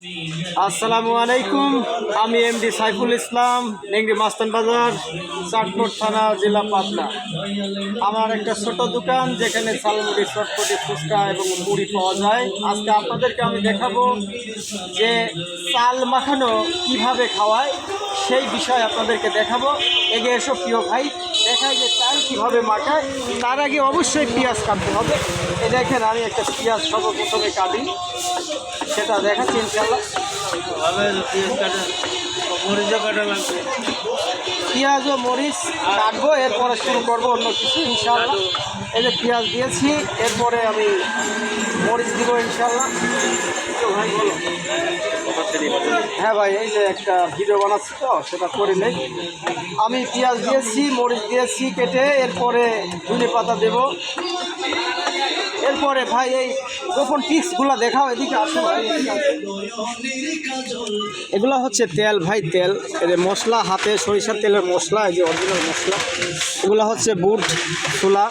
আসসালামু আলাইকুম। আমি এমডি সাইফুল ইসলাম, নেংরি মাস্তান বাজার, চাটমোট থানা, জেলা পাবনা। আমার একটা ছোট দোকান যেখানে ঝালমুড়ি, চটপটি, ফুচকা এবং মুড়ি পাওয়া যায়। আজকে আপনাদেরকে আমি দেখাবো যে চাল মাখানো কিভাবে খাওয়ায়, সেই বিষয় আপনাদেরকে দেখাবো। এগিয়ে এসো প্রিয় ভাই, দেখায় যে চাল কীভাবে মাখায়। তার আগে অবশ্যই পেঁয়াজ কাটতে হবে। এ দেখেন, আমি একটা পেঁয়াজ সর্বপ্রথমে কাটি, সেটা দেখাচ্ছি ইনশাল্লাহ। পেঁয়াজ ও মরিচ কাটবো, এরপরে শুরু করবো অন্য কিছু ইনশাল্লাহ। এই যে পেঁয়াজ দিয়েছি, এরপরে আমি মরিচ দিব ইনশাল্লাহ। ভাই বলো। হ্যাঁ ভাই, এই যে একটা ভিডিও বানাচ্ছি তো, সেটা করে নেই। আমি পেঁয়াজ দিয়েছি, মরিচ দিয়েছি কেটে, এরপরে ধনে পাতা দেব। এরপরে ভাই এই গোপন টিপসগুলো দেখাও, এদিকে আসো ভাই। এগুলো হচ্ছে তেল ভাই, তেল। এই যে মশলা, হাতে সরিষার তেলের মশলা, এই যে অরিজিনাল মশলা। এগুলো হচ্ছে বুট, ছোলা।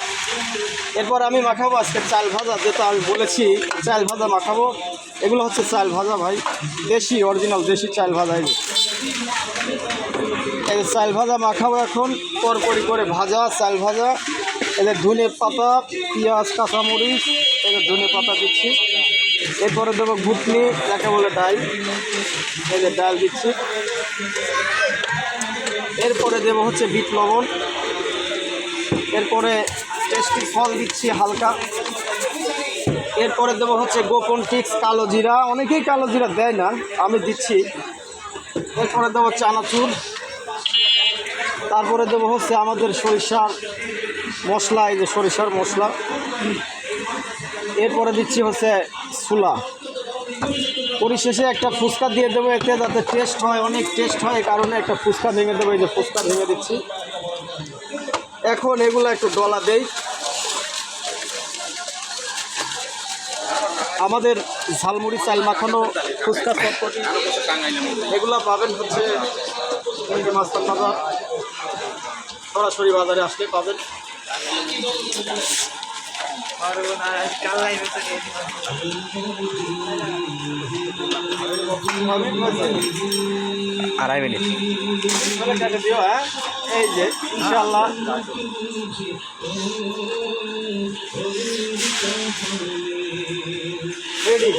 এরপর আমি মাখাবো আজকে চাল ভাজা, যেটা আমি বলেছি চাল ভাজা মাখাবো। এগুলো হচ্ছে চাল ভাজা ভাই, দেশি অরিজিনাল দেশি চাল ভাজা। এই যে চাল ভাজা মাখাবো এখন, তরকারি করে ভাজা চাল ভাজা। এদের ধনে পাতা, পেঁয়াজ, কাঁচামরিচ, এদের ধনে পাতা দিচ্ছি। এরপরে দেবো ঘুটনি, যাকে বলে ডাল। এই যে ডাল দিচ্ছি। এরপরে দেবো হচ্ছে বিট লবণ। এরপরে টেস্টি ফল দিচ্ছি হালকা। এরপরে দেবো হচ্ছে গোপন টিক্স কালো জিরা, অনেকেই কালো জিরা দেয় না, আমি দিচ্ছি। এরপরে দেবো চানাচুর। তারপরে দেবো হচ্ছে আমাদের সরিষার মশলা, এই যে সরিষার মশলা। এরপরে দিচ্ছি হচ্ছে ছোলা। পরিশেষে একটা ফুচকা দিয়ে দেবো, এতে যাতে টেস্ট হয়, অনেক টেস্ট হয়, এই কারণে একটা ফুচকা ভেঙে দেবো। এই যে ফুচকা ভেঙে দিচ্ছি। এখন এগুলো একটু ডলা দেই। আমাদের ঝালমুড়ি, চাল মাখানো, ফুচকা, চটপটি এগুলো পাবেন হচ্ছে মাস্তান বাজার, সরাসরি বাজারে আসলে পাবেন। আড়াই মিনিট কেটে দিও। হ্যাঁ, এই যে ইনশাল্লাহ। রেডি।